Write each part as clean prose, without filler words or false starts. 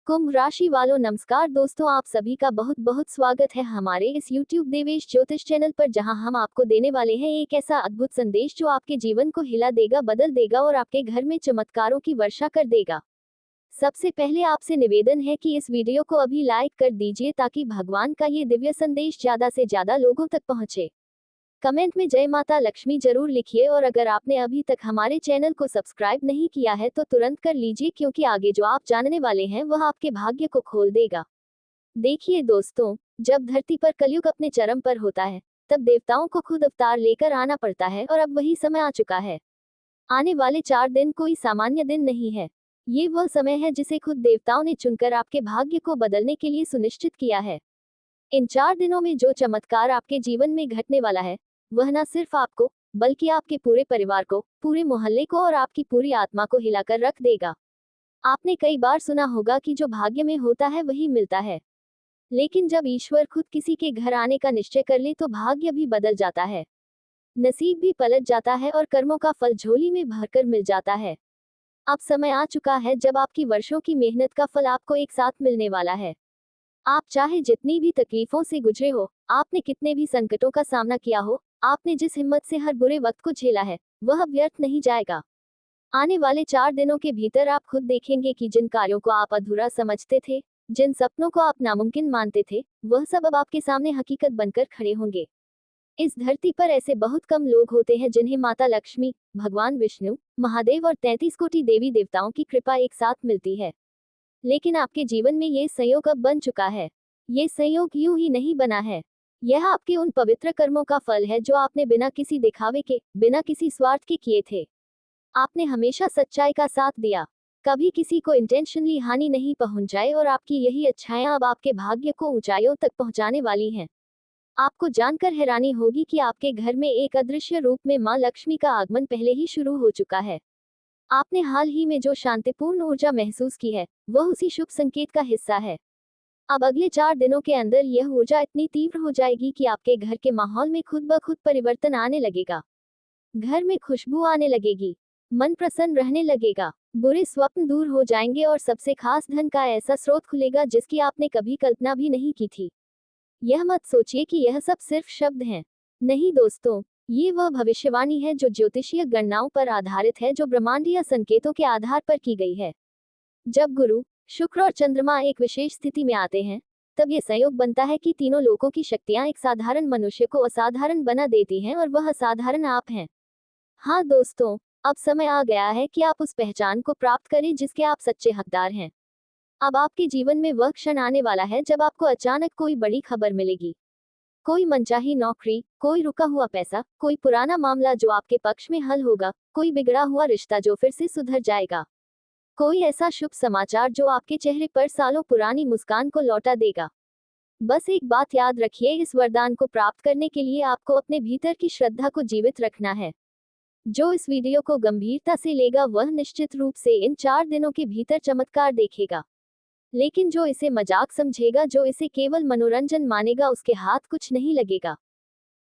कुंभ राशि वालों नमस्कार दोस्तों, आप सभी का बहुत बहुत स्वागत है हमारे इस YouTube देवेश ज्योतिष चैनल पर, जहां हम आपको देने वाले हैं एक ऐसा अद्भुत संदेश जो आपके जीवन को हिला देगा, बदल देगा और आपके घर में चमत्कारों की वर्षा कर देगा। सबसे पहले आपसे निवेदन है कि इस वीडियो को अभी लाइक कर दीजिए ताकि भगवान का ये दिव्य संदेश ज्यादा से ज्यादा लोगों तक पहुंचे। कमेंट में जय माता लक्ष्मी जरूर लिखिए और अगर आपने अभी तक हमारे चैनल को सब्सक्राइब नहीं किया है तो तुरंत कर लीजिए, क्योंकि आगे जो आप जानने वाले हैं वह आपके भाग्य को खोल देगा। देखिए दोस्तों, जब धरती पर कलयुग अपने चरम पर होता है तब देवताओं को खुद अवतार लेकर आना पड़ता है और अब वही समय आ चुका है। आने वाले 4 दिन कोई सामान्य दिन नहीं है। ये वह समय है जिसे खुद देवताओं ने चुनकर आपके भाग्य को बदलने के लिए सुनिश्चित किया है। इन 4 दिनों में जो चमत्कार आपके जीवन में घटने वाला है वह न सिर्फ आपको बल्कि आपके पूरे परिवार को, पूरे मोहल्ले को और आपकी पूरी आत्मा को हिलाकर रख देगा। आपने कई बार सुना होगा कि जो भाग्य में होता है वही मिलता है, लेकिन जब ईश्वर खुद किसी के घर आने का निश्चय कर ले तो भाग्य भी बदल जाता है, नसीब भी पलट जाता है और कर्मों का फल झोली में भरकर मिल जाता है। अब समय आ चुका है जब आपकी वर्षों की मेहनत का फल आपको एक साथ मिलने वाला है। आप चाहे जितनी भी तकलीफों से गुजरे हो, आपने कितने भी संकटों का सामना किया हो, आपने जिस हिम्मत से हर बुरे वक्त को झेला है वह व्यर्थ नहीं जाएगा। आने वाले 4 दिनों के भीतर आप खुद देखेंगे कि जिन कार्यों को आप अधूरा समझते थे, जिन सपनों को आप नामुमकिन मानते थे, वह सब अब आपके सामने हकीकत बनकर खड़े होंगे। इस धरती पर ऐसे बहुत कम लोग होते हैं जिन्हें माता लक्ष्मी, भगवान विष्णु, महादेव और 33 कोटि देवी देवताओं की कृपा एक साथ मिलती है, लेकिन आपके जीवन में ये संयोग अब बन चुका है। ये संयोग यूं ही नहीं बना है, यह आपके उन पवित्र कर्मों का फल है जो आपने बिना किसी दिखावे के, बिना किसी स्वार्थ के किए थे। आपने हमेशा सच्चाई का साथ दिया, कभी किसी को इंटेंशनली हानि नहीं पहुंचाई और आपकी यही अच्छाएं अब आपके भाग्य को ऊंचाइयों तक पहुंचाने वाली हैं। आपको जानकर हैरानी होगी कि आपके घर में एक अदृश्य रूप में मां लक्ष्मी का आगमन पहले ही शुरू हो चुका है। आपने हाल ही में जो शांतिपूर्ण ऊर्जा महसूस की है वह उसी शुभ संकेत का हिस्सा है। अब अगले 4 दिनों के अंदर यह ऊर्जा इतनी तीव्र हो जाएगी कि आपके घर के माहौल में खुद ब खुद परिवर्तन आने लगेगा। घर में खुशबू आने लगेगी, मन प्रसन्न रहने लगेगा, बुरे स्वप्न दूर हो जाएंगे और सबसे खास धन का ऐसा स्रोत खुलेगा जिसकी आपने कभी कल्पना भी नहीं की थी। यह मत सोचिए कि यह सब सिर्फ शब्द हैं। नहीं दोस्तों, ये वह भविष्यवाणी है जो ज्योतिषीय गणनाओं पर आधारित है, जो ब्रह्मांडीय संकेतों के आधार पर की गई है। जब गुरु, शुक्र और चंद्रमा एक विशेष स्थिति में आते हैं तब ये संयोग बनता है कि तीनों लोकों की शक्तियां एक साधारण मनुष्य को असाधारण बना देती हैं और वह असाधारण आप हैं। हाँ दोस्तों, अब समय आ गया है कि आप उस पहचान को प्राप्त करें जिसके आप सच्चे हकदार हैं। अब आपके जीवन में वह क्षण आने वाला है जब आपको अचानक कोई बड़ी खबर मिलेगी। कोई मनचाही नौकरी, कोई रुका हुआ पैसा, कोई पुराना मामला जो आपके पक्ष में हल होगा, कोई बिगड़ा हुआ रिश्ता जो फिर से सुधर जाएगा, कोई ऐसा शुभ समाचार जो आपके चेहरे पर सालों पुरानी मुस्कान को लौटा देगा। बस एक बात याद रखिए, इस वरदान को प्राप्त करने के लिए आपको अपने भीतर की श्रद्धा को जीवित रखना है। जो इस वीडियो को गंभीरता से लेगा वह निश्चित रूप से इन 4 दिनों के भीतर चमत्कार देखेगा, लेकिन जो इसे मजाक समझेगा, जो इसे केवल मनोरंजन मानेगा, उसके हाथ कुछ नहीं लगेगा।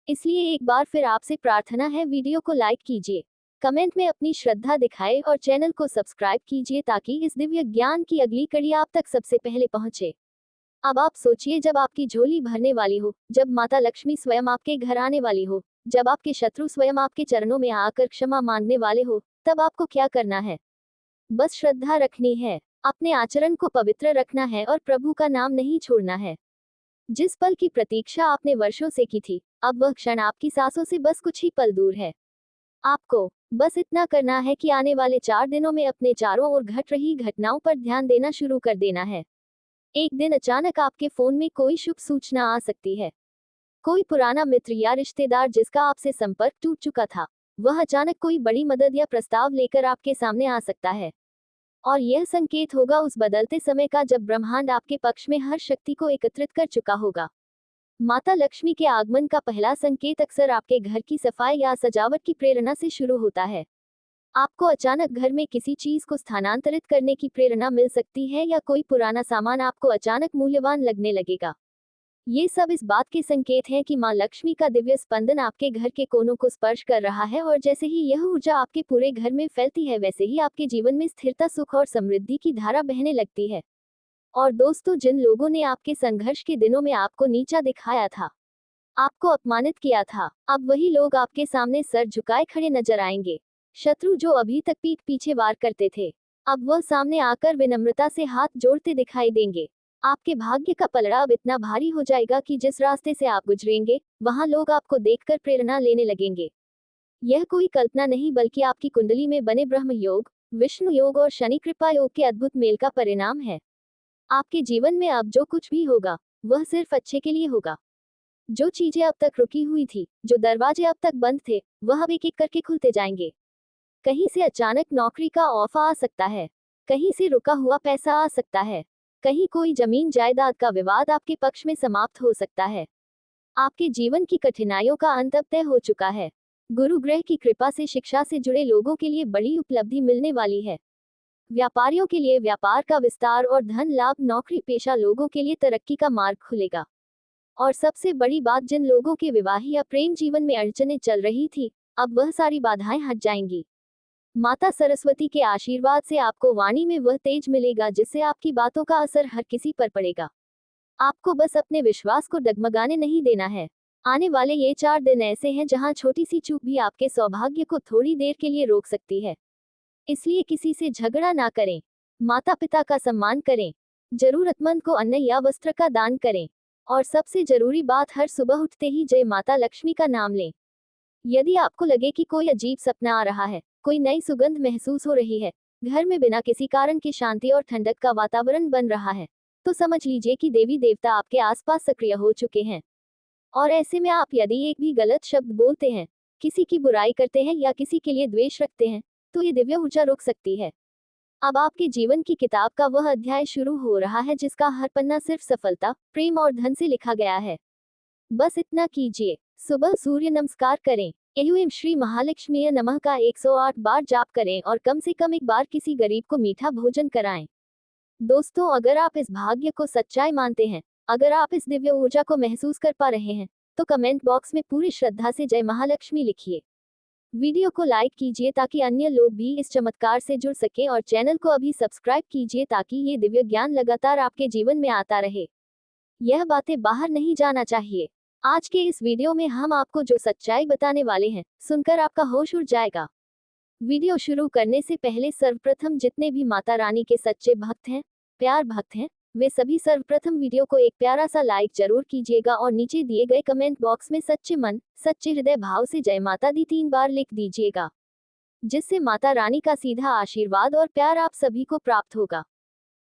इसलिए एक बार फिर आपसे प्रार्थना है, वीडियो को लाइक कीजिए, कमेंट में अपनी श्रद्धा दिखाएं और चैनल को सब्सक्राइब कीजिए ताकि इस दिव्य ज्ञान की अगली कड़ी आप तक सबसे पहले पहुंचे। अब आप सोचिए, जब आपकी झोली भरने वाली हो, जब माता लक्ष्मी स्वयं आपके घर आने वाली हो, जब आपके शत्रु स्वयं आपके चरणों में आकर क्षमा मांगने वाले हो, तब आपको क्या करना है? बस श्रद्धा रखनी है, अपने आचरण को पवित्र रखना है और प्रभु का नाम नहीं छोड़ना है। जिस पल की प्रतीक्षा आपने वर्षों से की थी, अब वह क्षण आपकी सांसों से बस कुछ ही पल दूर है। आपको बस इतना करना है कि आने वाले 4 दिनों में अपने चारों ओर घट रही घटनाओं पर ध्यान देना शुरू कर देना है। एक दिन अचानक आपके फोन में कोई शुभ सूचना आ सकती है। कोई पुराना मित्र या रिश्तेदार जिसका आपसे संपर्क टूट चुका था, वह अचानक कोई बड़ी मदद या प्रस्ताव लेकर आपके सामने आ सकता है। और यह संकेत होगा उस बदलते समय का जब ब्रह्मांड आपके पक्ष में हर शक्ति को एकत्रित कर चुका होगा। माता लक्ष्मी के आगमन का पहला संकेत अक्सर आपके घर की सफाई या सजावट की प्रेरणा से शुरू होता है। आपको अचानक घर में किसी चीज को स्थानांतरित करने की प्रेरणा मिल सकती है या कोई पुराना सामान आपको अचानक मूल्यवान लगने लगेगा। ये सब इस बात के संकेत हैं कि मां लक्ष्मी का दिव्य स्पंदन आपके घर के कोनों को स्पर्श कर रहा है और जैसे ही यह ऊर्जा आपके पूरे घर में फैलती है वैसे ही आपके जीवन में स्थिरता, सुख और समृद्धि की धारा बहने लगती है। और दोस्तों, जिन लोगों ने आपके संघर्ष के दिनों में आपको नीचा दिखाया था, आपको अपमानित किया था, अब वही लोग आपके सामने सर झुकाए खड़े नजर आएंगे। शत्रु जो अभी तक पीठ पीछे वार करते थे, अब वह सामने आकर विनम्रता से हाथ जोड़ते दिखाई देंगे। आपके भाग्य का पलड़ा अब इतना भारी हो जाएगा कि जिस रास्ते से आप गुजरेंगे, वहां लोग आपको देखकर प्रेरणा लेने लगेंगे। यह कोई कल्पना नहीं, बल्कि आपकी कुंडली में बने ब्रह्म योग, विष्णु योग और शनि कृपा योग के अद्भुत मेल का परिणाम है। आपके जीवन में अब जो कुछ भी होगा, वह सिर्फ अच्छे के लिए होगा। जो चीजें अब तक रुकी हुई थी, जो दरवाजे अब तक बंद थे, वह अब एक एक करके खुलते जाएंगे। कहीं से अचानक नौकरी का ऑफर आ सकता है, कहीं से रुका हुआ पैसा आ सकता है, कहीं कोई जमीन जायदाद का विवाद आपके पक्ष में समाप्त हो सकता है। आपके जीवन की कठिनाइयों का अंत अब तय हो चुका है। गुरु ग्रह की कृपा से शिक्षा से जुड़े लोगों के लिए बड़ी उपलब्धि मिलने वाली है। व्यापारियों के लिए व्यापार का विस्तार और धन लाभ, नौकरी पेशा लोगों के लिए तरक्की का मार्ग खुलेगा। और सबसे बड़ी बात, जिन लोगों के विवाह या प्रेम जीवन में अड़चनें चल रही थी, अब वह सारी बाधाएं हट जाएंगी। माता सरस्वती के आशीर्वाद से आपको वाणी में वह तेज मिलेगा जिससे आपकी बातों का असर हर किसी पर पड़ेगा। आपको बस अपने विश्वास को डगमगाने नहीं देना है। आने वाले ये 4 दिन ऐसे हैं जहां छोटी सी चूक भी आपके सौभाग्य को थोड़ी देर के लिए रोक सकती है। इसलिए किसी से झगड़ा ना करें, माता पिता का सम्मान करें, जरूरतमंद को अन्न या वस्त्र का दान करें, और सबसे जरूरी बात, हर सुबह उठते ही जय माता लक्ष्मी का नाम लें। यदि आपको लगे कि कोई अजीब सपना आ रहा है, कोई नई सुगंध महसूस हो रही है, घर में बिना किसी कारण के शांति और ठंडक का वातावरण बन रहा है, तो समझ लीजिए कि देवी देवता आपके आसपास सक्रिय हो चुके हैं। और ऐसे में आप यदि एक भी गलत शब्द बोलते हैं, किसी की बुराई करते हैं या किसी के लिए द्वेष रखते हैं, तो ये दिव्य ऊर्जा रुक सकती है। अब आपके जीवन की किताब का वह अध्याय शुरू हो रहा है जिसका हर पन्ना सिर्फ सफलता, प्रेम और धन से लिखा गया है। बस इतना कीजिए, सुबह सूर्य नमस्कार करें, एवं श्री महालक्ष्मी नमः का 108 बार जाप करें और कम से कम एक बार किसी गरीब को मीठा भोजन कराएं। दोस्तों, अगर आप इस भाग्य को सच्चाई मानते हैं, अगर आप इस दिव्य ऊर्जा को महसूस कर पा रहे हैं, तो कमेंट बॉक्स में पूरी श्रद्धा से जय महालक्ष्मी लिखिए। वीडियो को लाइक कीजिए ताकि अन्य लोग भी इस चमत्कार से जुड़ सकें, और चैनल को अभी सब्सक्राइब कीजिए ताकि ये दिव्य ज्ञान लगातार आपके जीवन में आता रहे। यह बातें बाहर नहीं जाना चाहिए। आज के इस वीडियो में हम आपको जो सच्चाई बताने वाले हैं, सुनकर आपका होश उड़ जाएगा। वीडियो शुरू करने से पहले सर्वप्रथम जितने भी माता रानी के सच्चे भक्त हैं, प्यार भक्त हैं, वे सभी सर्वप्रथम वीडियो को एक प्यारा सा लाइक जरूर कीजिएगा और नीचे दिए गए कमेंट बॉक्स में सच्चे मन, सच्चे हृदय भाव से जय माता दी 3 बार लिख दीजिएगा, जिससे माता रानी का सीधा आशीर्वाद और प्यार आप सभी को प्राप्त होगा,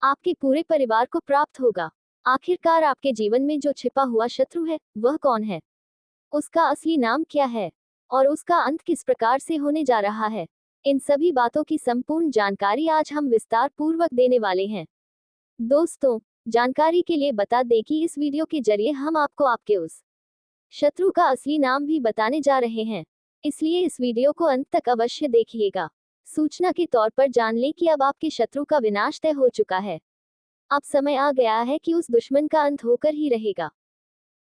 आपके पूरे परिवार को प्राप्त होगा। आखिरकार आपके जीवन में जो छिपा हुआ शत्रु है, वह कौन है, उसका असली नाम क्या है, और उसका अंत किस प्रकार से होने जा रहा है, इन सभी बातों की संपूर्ण जानकारी आज हम विस्तार पूर्वक देने वाले हैं। दोस्तों, जानकारी के लिए बता दें कि इस वीडियो के जरिए हम आपको आपके उस शत्रु का असली नाम भी बताने जा रहे हैं, इसलिए इस वीडियो को अंत तक अवश्य देखिएगा। सूचना के तौर पर जान लें कि अब आपके शत्रु का विनाश तय हो चुका है। अब समय आ गया है कि उस दुश्मन का अंत होकर ही रहेगा।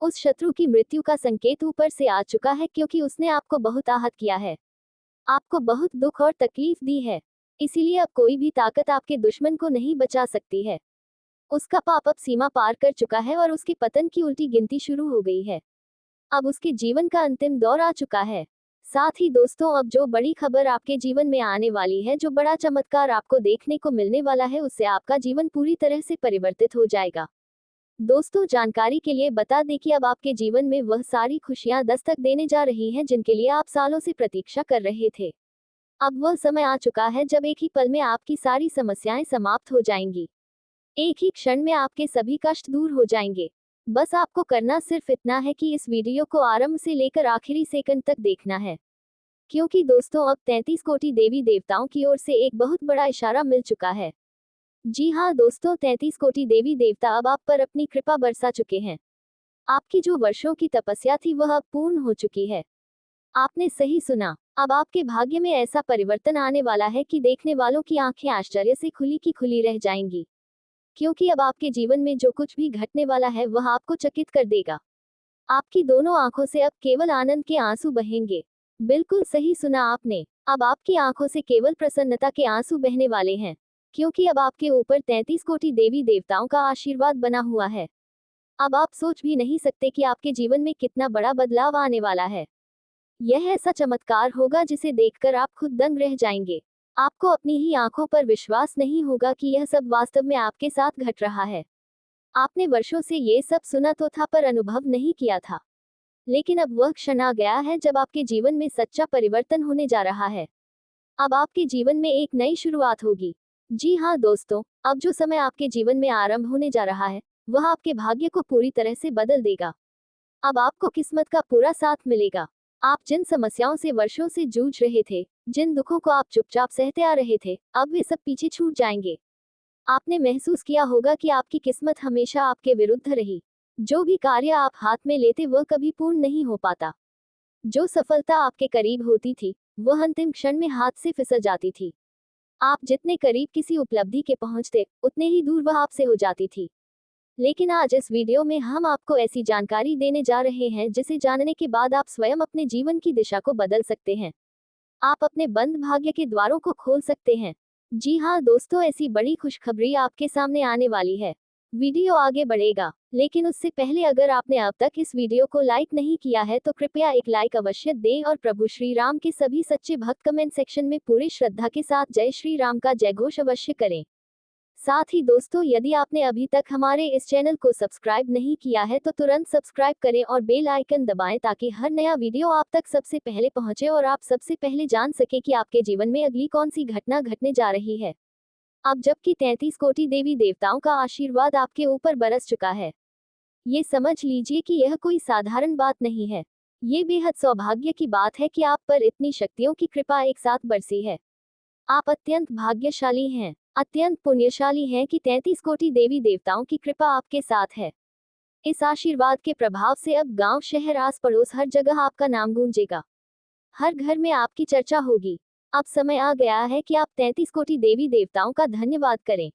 उस शत्रु की मृत्यु का संकेत ऊपर से आ चुका है, क्योंकि उसने आपको बहुत आहत किया है, आपको बहुत दुख और तकलीफ दी है। इसीलिए अब कोई भी ताकत आपके दुश्मन को नहीं बचा सकती है। उसका पाप अब सीमा पार कर चुका है और उसके पतन की उल्टी गिनती शुरू हो गई है। अब उसके जीवन का अंतिम दौर आ चुका है। साथ ही दोस्तों, अब जो बड़ी खबर आपके जीवन में आने वाली है, जो बड़ा चमत्कार आपको देखने को मिलने वाला है, उससे आपका जीवन पूरी तरह से परिवर्तित हो जाएगा। दोस्तों, जानकारी के लिए बता दें कि अब आपके जीवन में वह सारी खुशियां दस्तक देने जा रही हैं जिनके लिए आप सालों से प्रतीक्षा कर रहे थे। अब वह समय आ चुका है जब एक ही पल में आपकी सारी समस्याएं समाप्त हो जाएंगी। एक ही क्षण में आपके सभी कष्ट दूर हो जाएंगे। बस आपको करना सिर्फ इतना है कि इस वीडियो को आरंभ से लेकर आखिरी सेकंड तक देखना है, क्योंकि दोस्तों, अब 33 कोटि देवी देवताओं की ओर से एक बहुत बड़ा इशारा मिल चुका है। जी हाँ दोस्तों, 33 कोटि देवी देवता अब आप पर अपनी कृपा बरसा चुके हैं। आपकी जो वर्षों की तपस्या थी, वह अब पूर्ण हो चुकी है। आपने सही सुना, अब आपके भाग्य में ऐसा परिवर्तन आने वाला है कि देखने वालों की आंखें आश्चर्य से खुली की खुली रह जाएंगी, क्योंकि अब आपके जीवन में जो कुछ भी घटने वाला है, वह आपको चकित कर देगा। आपकी दोनों आंखों से अब केवल आनंद के आंसू बहेंगे। बिल्कुल सही सुना आपने, अब आपकी आंखों से केवल प्रसन्नता के आंसू बहने वाले हैं। क्योंकि अब आपके ऊपर 33 कोटि देवी देवताओं का आशीर्वाद बना हुआ है। अब आप सोच भी नहीं सकते कि आपके जीवन में कितना बड़ा बदलाव आने वाला है। यह ऐसा चमत्कार होगा जिसे देखकर आप खुद दंग रह जाएंगे। आपको अपनी ही आंखों पर विश्वास नहीं होगा कि यह सब वास्तव में आपके साथ घट रहा है। आपने वर्षों से ये सब सुना तो था पर अनुभव नहीं किया था। लेकिन अब वह क्षण आ गया है जब आपके जीवन में सच्चा परिवर्तन होने जा रहा है। अब आपके जीवन में एक नई शुरुआत होगी। जी हाँ दोस्तों, अब जो समय आपके जीवन में आरंभ होने जा रहा है, वह आपके भाग्य को पूरी तरह से बदल देगा। अब आपको किस्मत का पूरा साथ मिलेगा। आप जिन समस्याओं से वर्षों से जूझ रहे थे, जिन दुखों को आप चुपचाप सहते आ रहे थे, अब वे सब पीछे छूट जाएंगे। आपने महसूस किया होगा कि आपकी किस्मत हमेशा आपके विरुद्ध रही। जो भी कार्य आप हाथ में लेते वह कभी पूर्ण नहीं हो पाता। जो सफलता आपके करीब होती थी, वह अंतिम क्षण में हाथ से फिसल जाती थी। आप जितने करीब किसी उपलब्धि के पहुंचते, उतने ही दूर वह आपसे हो जाती थी। लेकिन आज इस वीडियो में हम आपको ऐसी जानकारी देने जा रहे हैं जिसे जानने के बाद आप स्वयं अपने जीवन की दिशा को बदल सकते हैं। आप अपने बंद भाग्य के द्वारों को खोल सकते हैं। जी हाँ दोस्तों, ऐसी बड़ी खुशखबरी आपके सामने आने वाली है। वीडियो आगे बढ़ेगा, लेकिन उससे पहले अगर आपने अब तक इस वीडियो को लाइक नहीं किया है तो कृपया एक लाइक अवश्य दें और प्रभु श्री राम के सभी सच्चे भक्त कमेंट सेक्शन में पूरी श्रद्धा के साथ जय श्री राम का जयघोष अवश्य करें। साथ ही दोस्तों, यदि आपने अभी तक हमारे इस चैनल को सब्सक्राइब नहीं किया है तो तुरंत सब्सक्राइब करें और बेल आइकन दबाएं ताकि हर नया वीडियो आप तक सबसे पहले पहुंचे और आप सबसे पहले जान सके कि आपके जीवन में अगली कौन सी घटना घटने जा रही है। अब जबकि 33 कोटि देवी देवताओं का आशीर्वाद आपके ऊपर बरस चुका है, ये समझ लीजिए कि यह कोई साधारण बात नहीं है। ये बेहद सौभाग्य की बात है कि आप पर इतनी शक्तियों की कृपा एक साथ बरसी है। आप अत्यंत भाग्यशाली हैं, अत्यंत पुण्यशाली हैं कि 33 कोटि देवी देवताओं की कृपा आपके साथ है। इस आशीर्वाद के प्रभाव से अब गांव, शहर, आस पड़ोस हर जगह आपका नाम गूंजेगा। हर घर में आपकी चर्चा होगी। अब समय आ गया है कि आप 33 कोटि देवी देवताओं का धन्यवाद करें,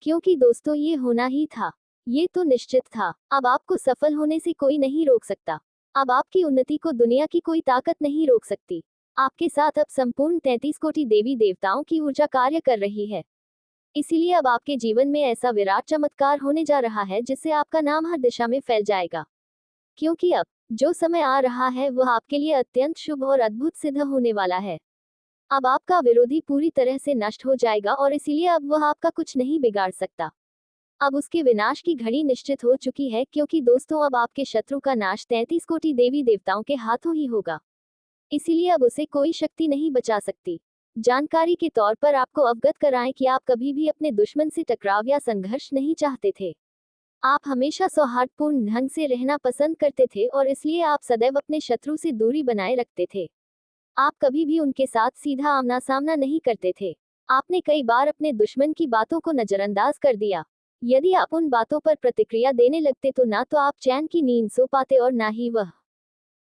क्योंकि दोस्तों ये होना ही था। ये तो निश्चित था। अब आपको सफल होने से कोई नहीं रोक सकता। अब आपकी उन्नति को दुनिया की कोई ताकत नहीं रोक सकती। आपके साथ अब संपूर्ण 33 कोटि देवी देवताओं की ऊर्जा कार्य कर रही है। इसीलिए अब आपके जीवन में ऐसा विराट चमत्कार होने जा रहा है जिससे आपका नाम हर दिशा में फैल जाएगा। क्योंकि अब जो समय आ रहा है वह आपके लिए अत्यंत शुभ और अद्भुत सिद्ध होने वाला है। अब आपका विरोधी पूरी तरह से नष्ट हो जाएगा और इसीलिए अब वह आपका कुछ नहीं बिगाड़ सकता। अब उसके विनाश की घड़ी निश्चित हो चुकी है, क्योंकि दोस्तों अब आपके शत्रु का नाश 33 कोटि देवी देवताओं के हाथों ही होगा। इसीलिए अब उसे कोई शक्ति नहीं बचा सकती। जानकारी के तौर पर आपको अवगत कराएं कि आप कभी भी अपने दुश्मन से टकराव या संघर्ष नहीं चाहते थे। आप हमेशा सौहार्दपूर्ण ढंग से रहना पसंद करते थे और इसलिए आप सदैव अपने शत्रु से दूरी बनाए रखते थे। आप कभी भी उनके साथ सीधा आमना सामना नहीं करते थे। आपने कई बार अपने दुश्मन की बातों को नजरअंदाज कर दिया। यदि आप उन बातों पर प्रतिक्रिया देने लगते तो ना तो आप चैन की नींद सो पाते और ना ही वह।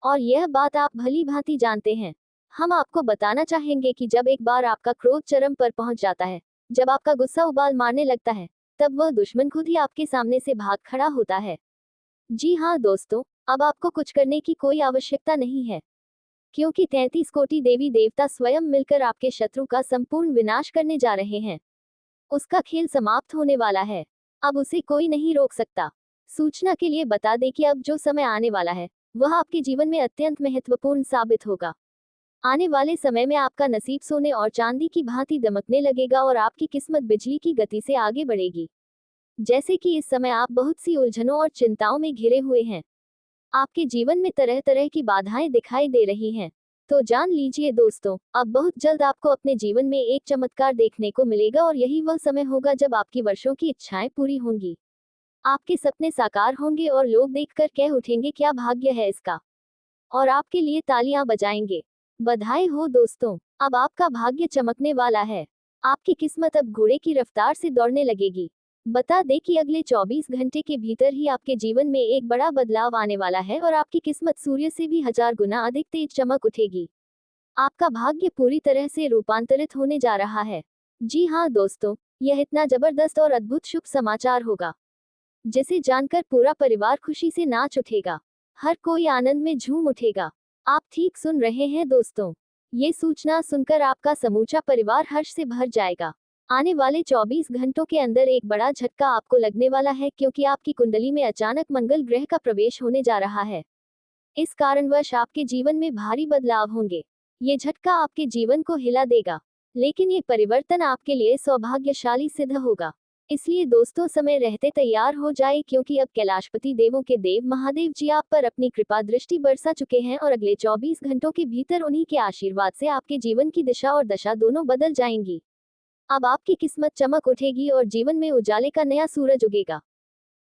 और यह बात आप भली भांति जानते हैं। हम आपको बताना चाहेंगे कि जब एक बार आपका क्रोध चरम पर पहुंच जाता है, जब आपका गुस्सा उबाल मारने लगता है, तब वह दुश्मन खुद ही आपके सामने से भाग खड़ा होता है। जी हाँ दोस्तों, अब आपको कुछ करने की कोई आवश्यकता नहीं है, क्योंकि 33 कोटि देवी देवता स्वयं मिलकर आपके शत्रु का संपूर्ण विनाश करने जा रहे हैं। उसका खेल समाप्त होने वाला है। अब उसे कोई नहीं रोक सकता। सूचना के लिए बता दें कि अब जो समय आने वाला है वह आपके जीवन में अत्यंत महत्वपूर्ण साबित होगा। आने वाले समय में आपका नसीब सोने और चांदी की भांति दमकने लगेगा और आपकी किस्मत बिजली की गति से आगे बढ़ेगी। जैसे कि इस समय आप बहुत सी उलझनों और चिंताओं में घिरे हुए हैं। आपके जीवन में तरह तरह की बाधाएं दिखाई दे रही हैं। तो जान लीजिए दोस्तों, अब बहुत जल्द आपको अपने जीवन में एक चमत्कार देखने को मिलेगा और यही वह समय होगा जब आपकी वर्षों की इच्छाएं पूरी होंगी। आपके सपने साकार होंगे और लोग देखकर कह उठेंगे, क्या भाग्य है इसका, और आपके लिए तालियां बजाएंगे। बधाई हो दोस्तों, अब आपका भाग्य चमकने वाला है। आपकी किस्मत अब घोड़े की रफ्तार से दौड़ने लगेगी। बता दें कि अगले 24 घंटे के भीतर ही आपके जीवन में एक बड़ा बदलाव आने वाला है और आपकी किस्मत सूर्य से भी 1000 गुना अधिक तेज चमक उठेगी। आपका भाग्य पूरी तरह से रूपांतरित होने जा रहा है। जी हाँ दोस्तों, यह इतना जबरदस्त और अद्भुत शुभ समाचार होगा जिसे जानकर पूरा परिवार खुशी से नाच उठेगा। हर कोई आनंद में झूम उठेगा। आप ठीक सुन रहे हैं दोस्तों, ये सूचना सुनकर आपका समूचा परिवार हर्ष से भर जाएगा। आने वाले 24 घंटों के अंदर एक बड़ा झटका आपको लगने वाला है, क्योंकि आपकी कुंडली में अचानक मंगल ग्रह का प्रवेश होने जा रहा है। इस कारणवश आपके जीवन में भारी बदलाव होंगे। ये झटका आपके जीवन को हिला देगा, लेकिन ये परिवर्तन आपके लिए सौभाग्यशाली सिद्ध होगा। इसलिए दोस्तों, समय रहते तैयार हो जाए, क्योंकि अब कैलाशपति देवों के देव महादेव जी आप पर अपनी कृपा दृष्टि बरसा चुके हैं और अगले 24 घंटों के भीतर उन्हीं के आशीर्वाद से आपके जीवन की दिशा और दशा दोनों बदल जाएंगी। अब आपकी किस्मत चमक उठेगी और जीवन में उजाले का नया सूरज उगेगा,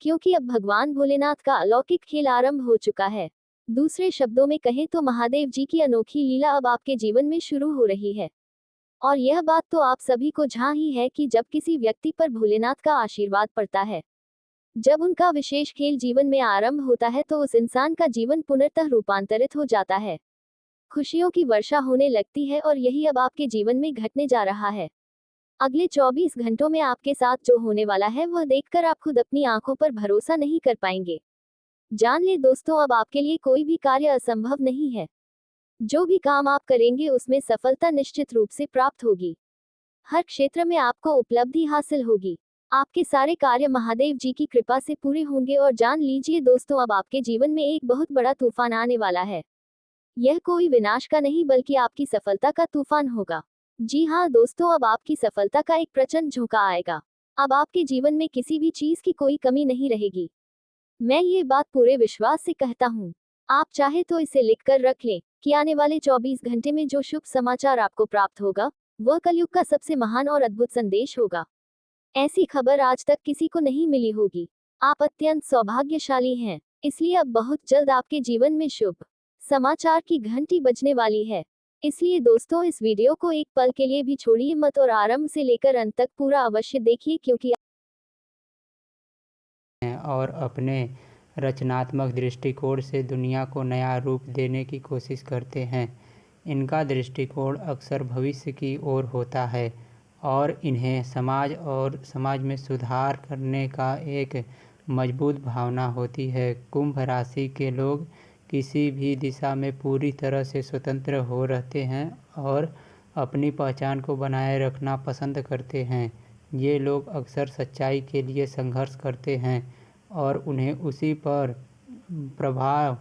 क्योंकि अब भगवान भोलेनाथ का अलौकिक खेल आरंभ हो चुका है। दूसरे शब्दों में कहें तो महादेव जी की अनोखी लीला अब आपके जीवन में शुरू हो रही है। और यह बात तो आप सभी को झां ही है कि जब किसी व्यक्ति पर भोलेनाथ का आशीर्वाद पड़ता है, जब उनका विशेष खेल जीवन में आरंभ होता है, तो उस इंसान का जीवन पुनर्तः रूपांतरित हो जाता है। खुशियों की वर्षा होने लगती है और यही अब आपके जीवन में घटने जा रहा है। अगले 24 घंटों में आपके साथ जो होने वाला है वह देखकर आप खुद अपनी आंखों पर भरोसा नहीं कर पाएंगे। जान ले दोस्तों, अब आपके लिए कोई भी कार्य असंभव नहीं है। जो भी काम आप करेंगे उसमें सफलता निश्चित रूप से प्राप्त होगी। हर क्षेत्र में आपको उपलब्धि हासिल होगी। आपके सारे कार्य महादेव जी की कृपा से पूरे होंगे और जान लीजिए दोस्तों, अब आपके जीवन में एक बहुत बड़ा तूफान आने वाला है। यह कोई विनाश का नहीं बल्कि आपकी सफलता का तूफान होगा। जी हाँ दोस्तों, अब आपकी सफलता का एक प्रचंड झोंका आएगा। अब आपके जीवन में किसी भी चीज की कोई कमी नहीं रहेगी। मैं ये बात पूरे विश्वास से कहता हूँ। आप चाहे तो इसे लिखकर रख लें कि आने वाले 24 घंटे में जो शुभ समाचार आपको प्राप्त होगा वह कलयुग का सबसे महान और अद्भुत संदेश होगा। ऐसी खबर आज तक किसी को नहीं मिली होगी। आप अत्यंत सौभाग्यशाली हैं, इसलिए अब बहुत जल्द आपके जीवन में शुभ समाचार की घंटी बजने वाली है। इसलिए दोस्तों, इस वीडियो को एक पल के लिए भी छोड़िए मत और आरंभ से लेकर अंत तक पूरा अवश्य देखिए, क्योंकि और अपने रचनात्मक दृष्टिकोण से दुनिया को नया रूप देने की कोशिश करते हैं। इनका दृष्टिकोण अक्सर भविष्य की ओर होता है और इन्हें समाज में सुधार करने का एक मजबूत भावना होती है। कुंभ राशि के लोग किसी भी दिशा में पूरी तरह से स्वतंत्र हो रहते हैं और अपनी पहचान को बनाए रखना पसंद करते हैं। ये लोग अक्सर सच्चाई के लिए संघर्ष करते हैं और उन्हें उसी पर प्रभाव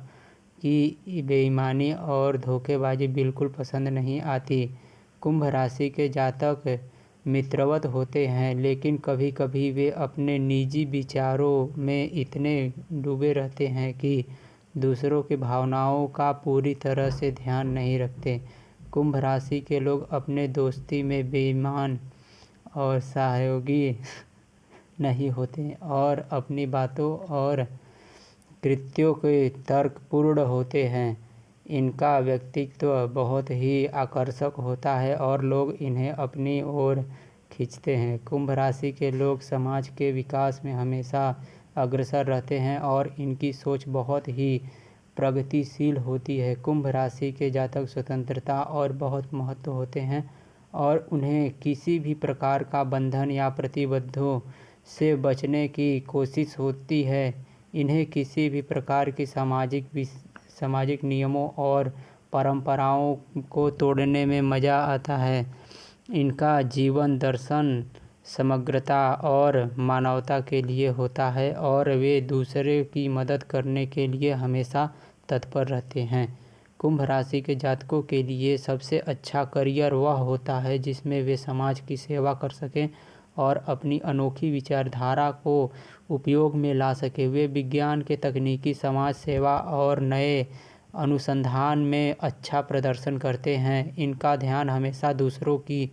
की बेईमानी और धोखेबाजी बिल्कुल पसंद नहीं आती। कुंभ राशि के जातक मित्रवत होते हैं, लेकिन कभी कभी वे अपने निजी विचारों में इतने डूबे रहते हैं कि दूसरों की भावनाओं का पूरी तरह से ध्यान नहीं रखते। कुंभ राशि के लोग अपने दोस्ती में बेईमान और सहयोगी नहीं होते और अपनी बातों और कृत्यों के तर्कपूर्ण होते हैं। इनका व्यक्तित्व बहुत ही आकर्षक होता है और लोग इन्हें अपनी ओर खींचते हैं। कुंभ राशि के लोग समाज के विकास में हमेशा अग्रसर रहते हैं और इनकी सोच बहुत ही प्रगतिशील होती है। कुंभ राशि के जातक स्वतंत्रता और बहुत महत्व होते हैं और उन्हें किसी भी प्रकार का बंधन या प्रतिबद्धों से बचने की कोशिश होती है। इन्हें किसी भी प्रकार की सामाजिक नियमों और परंपराओं को तोड़ने में मज़ा आता है। इनका जीवन दर्शन समग्रता और मानवता के लिए होता है और वे दूसरे की मदद करने के लिए हमेशा तत्पर रहते हैं। कुंभ राशि के जातकों के लिए सबसे अच्छा करियर वह होता है जिसमें वे समाज की सेवा कर सकें और अपनी अनोखी विचारधारा को उपयोग में ला सके। वे विज्ञान के तकनीकी, समाज सेवा और नए अनुसंधान में अच्छा प्रदर्शन करते हैं। इनका ध्यान हमेशा दूसरों की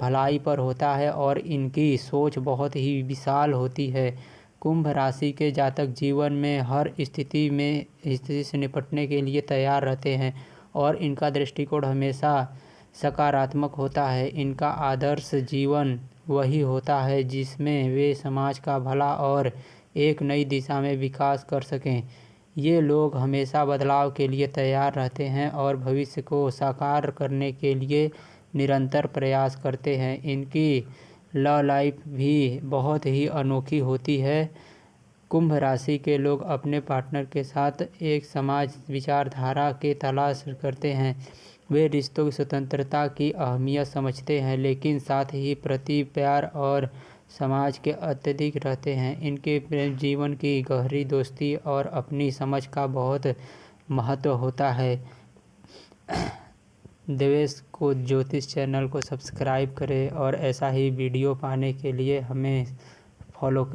भलाई पर होता है और इनकी सोच बहुत ही विशाल होती है। कुंभ राशि के जातक जीवन में हर स्थिति से निपटने के लिए तैयार रहते हैं और इनका दृष्टिकोण हमेशा सकारात्मक होता है। इनका आदर्श जीवन वही होता है जिसमें वे समाज का भला और एक नई दिशा में विकास कर सकें। ये लोग हमेशा बदलाव के लिए तैयार रहते हैं और भविष्य को साकार करने के लिए निरंतर प्रयास करते हैं। इनकी लव लाइफ भी बहुत ही अनोखी होती है। कुंभ राशि के लोग अपने पार्टनर के साथ एक समाज विचारधारा के तलाश करते हैं। वे रिश्तों की स्वतंत्रता की अहमियत समझते हैं, लेकिन साथ ही प्रति प्यार और समाज के अत्यधिक रहते हैं। इनके प्रेम जीवन की गहरी दोस्ती और अपनी समझ का बहुत महत्व होता है। देवेश को ज्योतिष चैनल को सब्सक्राइब करें और ऐसा ही वीडियो पाने के लिए हमें फॉलो करें।